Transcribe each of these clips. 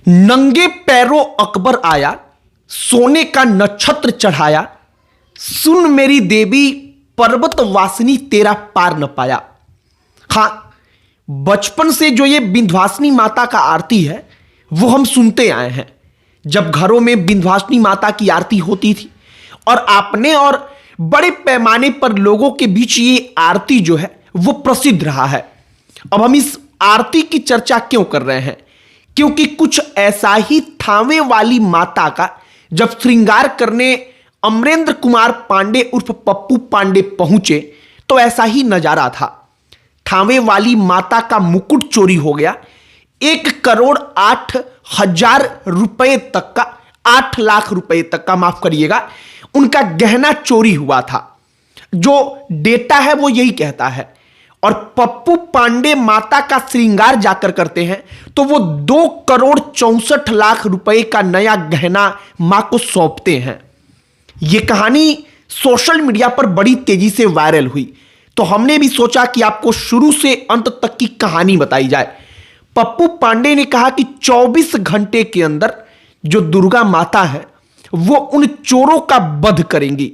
नंगे पैरों अकबर आया, सोने का नक्षत्र चढ़ाया, सुन मेरी देवी पर्वत वासिनी तेरा पार न पाया। हां, बचपन से जो ये विंध्यवासिनी माता का आरती है वो हम सुनते आए हैं। जब घरों में विंध्यवासिनी माता की आरती होती थी और आपने और बड़े पैमाने पर लोगों के बीच ये आरती जो है वो प्रसिद्ध रहा है। अब हम इस आरती की चर्चा क्यों कर रहे हैं? क्योंकि कुछ ऐसा ही थावे वाली माता का जब श्रृंगार करने अमरेंद्र कुमार पांडे उर्फ पप्पू पांडे पहुंचे तो ऐसा ही नजारा था। थावे वाली माता का मुकुट चोरी हो गया। 1,08,00,000 रुपए तक का, 8 लाख रुपए तक का, माफ करिएगा, उनका गहना चोरी हुआ था। जो डेटा है वो यही कहता है। और पप्पू पांडे माता का श्रृंगार जाकर करते हैं तो वो 2,64,00,000 रुपए का नया गहना मां को सौंपते हैं। यह कहानी सोशल मीडिया पर बड़ी तेजी से वायरल हुई तो हमने भी सोचा कि आपको शुरू से अंत तक की कहानी बताई जाए। पप्पू पांडे ने कहा कि 24 घंटे के अंदर जो दुर्गा माता है वो उन चोरों का वध करेंगी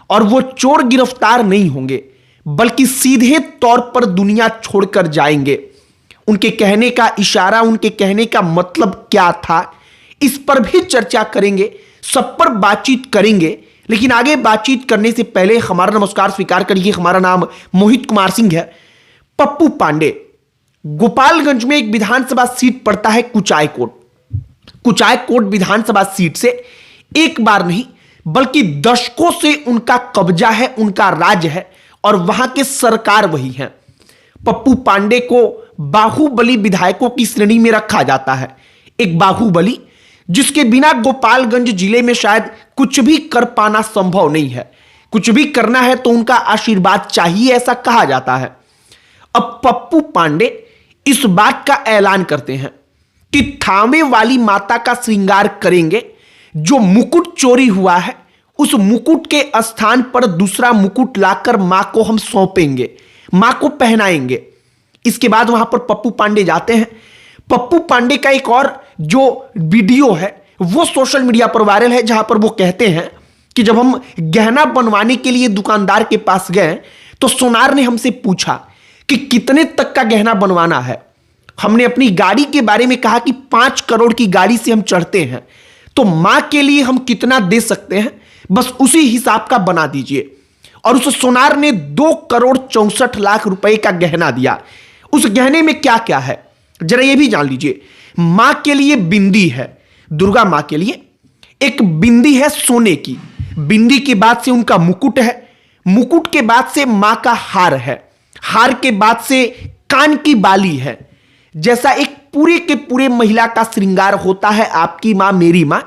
और वो चोर गिरफ्तार नहीं होंगे बल्कि सीधे तौर पर दुनिया छोड़कर जाएंगे। उनके कहने का इशारा, उनके कहने का मतलब क्या था, इस पर भी चर्चा करेंगे, सब पर बातचीत करेंगे। लेकिन आगे बातचीत करने से पहले हमारा नमस्कार स्वीकार करिए। हमारा नाम मोहित कुमार सिंह है। पप्पू पांडे गोपालगंज में एक विधानसभा सीट पड़ता है कुचायकोट। कुचायकोट विधानसभा सीट से एक बार नहीं बल्कि दशकों से उनका कब्जा है, उनका राज है और वहां के सरकार वही है। पप्पू पांडे को बाहुबली विधायकों की श्रेणी में रखा जाता है। एक बाहुबली जिसके बिना गोपालगंज जिले में शायद कुछ भी कर पाना संभव नहीं है। कुछ भी करना है तो उनका आशीर्वाद चाहिए, ऐसा कहा जाता है। अब पप्पू पांडे इस बात का ऐलान करते हैं कि थावे वाली माता का श्रृंगार करेंगे। जो मुकुट चोरी हुआ है उस मुकुट के स्थान पर दूसरा मुकुट लाकर मां को हम सौंपेंगे, मां को पहनाएंगे। इसके बाद वहां पर पप्पू पांडे जाते हैं। पप्पू पांडे का एक और जो वीडियो है वो सोशल मीडिया पर वायरल है, जहां पर वो कहते हैं कि जब हम गहना बनवाने के लिए दुकानदार के पास गए तो सोनार ने हमसे पूछा कि कितने तक का गहना बनवाना है। हमने अपनी गाड़ी के बारे में कहा कि 5 करोड़ की गाड़ी से हम चढ़ते हैं तो मां के लिए हम कितना दे सकते हैं, बस उसी हिसाब का बना दीजिए। और उस सोनार ने 2,64,00,000 रुपए का गहना दिया। उस गहने में क्या क्या है जरा ये भी जान लीजिए। मां के लिए बिंदी है, दुर्गा मां के लिए एक बिंदी है सोने की। बिंदी के बाद से उनका मुकुट है, मुकुट के बाद से मां का हार है, हार के बाद से कान की बाली है। जैसा एक पूरे के पूरे महिला का श्रृंगार होता है, आपकी मां मेरी मां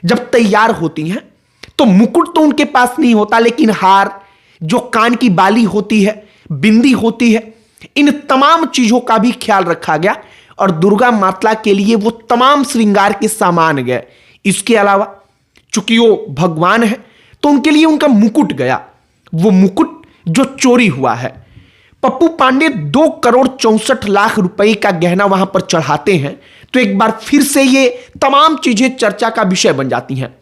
जब तैयार होती हैं तो मुकुट तो उनके पास नहीं होता, लेकिन हार, जो कान की बाली होती है, बिंदी होती है, इन तमाम चीजों का भी ख्याल रखा गया और दुर्गा माता के लिए वो तमाम श्रृंगार के सामान गए। इसके अलावा चूंकि वो भगवान है तो उनके लिए उनका मुकुट गया, वो मुकुट जो चोरी हुआ है। पप्पू पांडे 2,64,00,000 रुपए का गहना वहां पर चढ़ाते हैं तो एक बार फिर से ये तमाम चीजें चर्चा का विषय बन जाती हैं।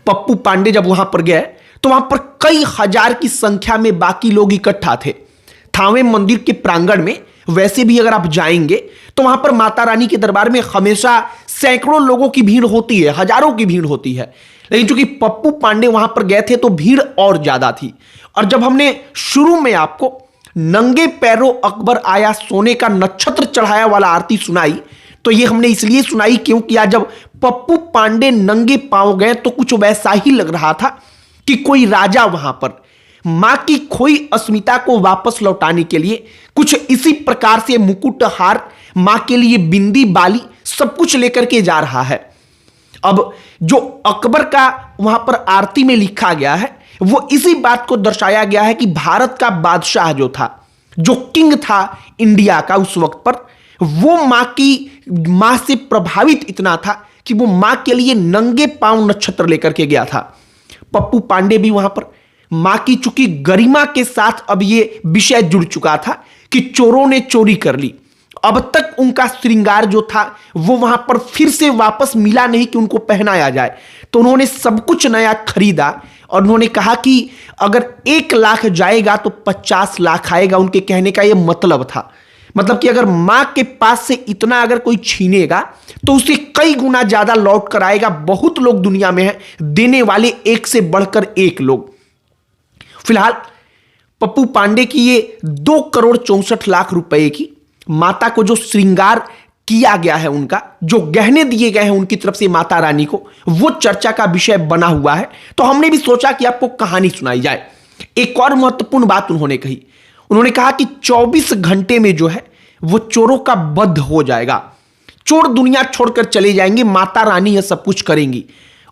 पप्पू पांडे जब वहां पर गए तो वहां पर कई हजार की संख्या में बाकी लोग इकट्ठा थे। थावे मंदिर के प्रांगण में वैसे भी अगर आप जाएंगे तो वहां पर माता रानी के दरबार में हमेशा सैकड़ों लोगों की भीड़ होती है, हजारों की भीड़ होती है। लेकिन चूंकि पप्पू पांडे वहां पर गए थे तो भीड़ और ज्यादा थी। और जब हमने शुरू में आपको नंगे पैरों अकबर आया, सोने का नक्षत्र चढ़ाया वाला आरती सुनाई तो ये हमने इसलिए सुनाई क्योंकि आज जब पप्पू पांडे नंगे पांव गए तो कुछ वैसा ही लग रहा था कि कोई राजा वहां पर मां की खोई अस्मिता को वापस लौटाने के लिए कुछ इसी प्रकार से मुकुट, हार, मां के लिए बिंदी, बाली, सब कुछ लेकर के जा रहा है। अब जो अकबर का वहां पर आरती में लिखा गया है वो इसी बात को दर्शाया गया है कि भारत का बादशाह जो था, जो किंग था इंडिया का उस वक्त पर, वो मां से प्रभावित इतना था कि वो मां के लिए नंगे पांव नक्षत्र लेकर के गया था। पप्पू पांडे भी वहां पर मां की चूंकि गरिमा के साथ अब ये विषय जुड़ चुका था कि चोरों ने चोरी कर ली अब तक उनका श्रृंगार जो था वो वहां पर फिर से वापस मिला नहीं कि उनको पहनाया जाए। तो उन्होंने सब कुछ नया खरीदा और उन्होंने कहा कि अगर 1 लाख जाएगा तो 50 लाख आएगा। उनके कहने का यह मतलब था, मतलब कि अगर मां के पास से इतना अगर कोई छीनेगा तो उसे कई गुना ज्यादा लौट कर आएगा। बहुत लोग दुनिया में हैं देने वाले, एक से बढ़कर एक लोग। फिलहाल पप्पू पांडे की ये 2,64,00,000 रुपए की माता को जो श्रृंगार किया गया है, उनका जो गहने दिए गए हैं उनकी तरफ से माता रानी को, वो चर्चा का विषय बना हुआ है। तो हमने भी सोचा कि आपको कहानी सुनाई जाए। एक और महत्वपूर्ण बात उन्होंने कही, उन्होंने कहा कि 24 घंटे में जो है वो चोरों का वध हो जाएगा, चोर दुनिया छोड़कर चले जाएंगे, माता रानी यह सब कुछ करेंगी।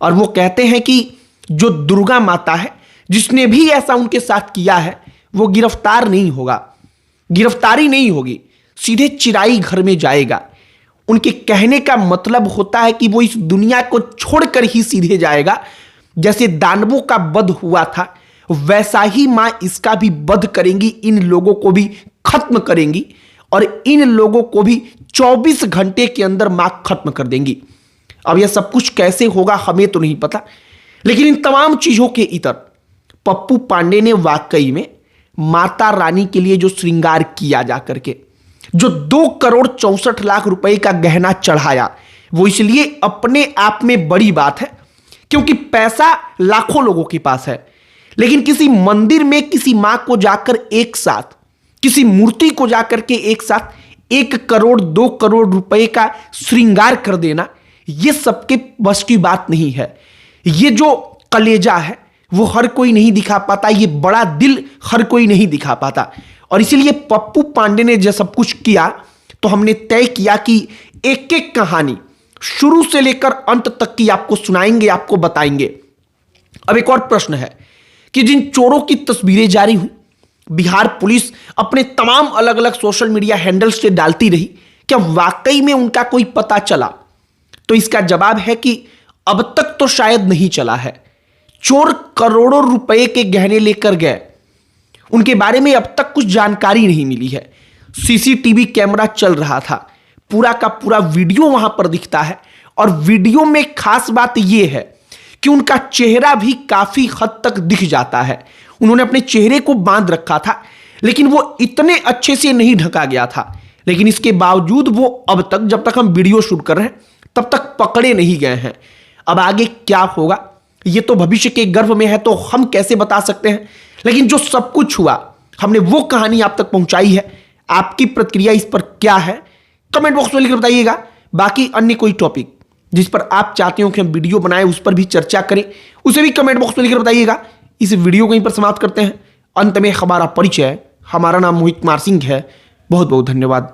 और वो कहते हैं कि जो दुर्गा माता है, जिसने भी ऐसा उनके साथ किया है, वो गिरफ्तार नहीं होगा, गिरफ्तारी नहीं होगी, सीधे चिराई घर में जाएगा। उनके कहने का मतलब होता है कि वो इस दुनिया को छोड़कर ही सीधे जाएगा। जैसे दानवों का वध हुआ था, वैसा ही मां इसका भी वध करेंगी, इन लोगों को भी खत्म करेंगी और इन लोगों को भी 24 घंटे के अंदर मां खत्म कर देंगी। अब यह सब कुछ कैसे होगा हमें तो नहीं पता, लेकिन इन तमाम चीजों के इतर पप्पू पांडे ने वाकई में माता रानी के लिए जो श्रृंगार किया जा करके, जो 2,64,00,000 रुपए का गहना चढ़ाया, वो इसलिए अपने आप में बड़ी बात है क्योंकि पैसा लाखों लोगों के पास है, लेकिन किसी मंदिर में किसी मां को जाकर एक साथ, किसी मूर्ति को जाकर के एक साथ 1 करोड़ 2 करोड़ रुपए का श्रृंगार कर देना, यह सबके बस की बात नहीं है। यह जो कलेजा है वो हर कोई नहीं दिखा पाता, ये बड़ा दिल हर कोई नहीं दिखा पाता। और इसीलिए पप्पू पांडे ने जब सब कुछ किया तो हमने तय किया कि एक एक कहानी शुरू से लेकर अंत तक की आपको सुनाएंगे, आपको बताएंगे। अब एक और प्रश्न है कि जिन चोरों की तस्वीरें जारी हुई, बिहार पुलिस अपने तमाम अलग अलग सोशल मीडिया हैंडल्स से डालती रही, क्या वाकई में उनका कोई पता चला? तो इसका जवाब है कि अब तक तो शायद नहीं चला है। चोर करोड़ों रुपए के गहने लेकर गए, उनके बारे में अब तक कुछ जानकारी नहीं मिली है। सीसीटीवी कैमरा चल रहा था, पूरा का पूरा वीडियो वहां पर दिखता है और वीडियो में खास बात यह है कि उनका चेहरा भी काफी हद तक दिख जाता है। उन्होंने अपने चेहरे को बांध रखा था, लेकिन वो इतने अच्छे से नहीं ढका गया था। लेकिन इसके बावजूद वो अब तक, जब तक हम वीडियो शूट कर रहे हैं, तब तक पकड़े नहीं गए हैं। अब आगे क्या होगा ये तो भविष्य के गर्भ में है, तो हम कैसे बता सकते हैं। लेकिन जो सब कुछ हुआ, हमने वो कहानी आप तक पहुंचाई है। आपकी प्रतिक्रिया इस पर क्या है, कमेंट बॉक्स में लिखकर बताइएगा। बाकी अन्य कोई टॉपिक जिस पर आप चाहते हो कि हम वीडियो बनाएं, उस पर भी चर्चा करें, उसे भी कमेंट बॉक्स में लिखकर बताइएगा। इस वीडियो को यहीं पर समाप्त करते हैं। अंत में हमारा परिचय, हमारा नाम मोहित कुमार सिंह है। बहुत बहुत धन्यवाद।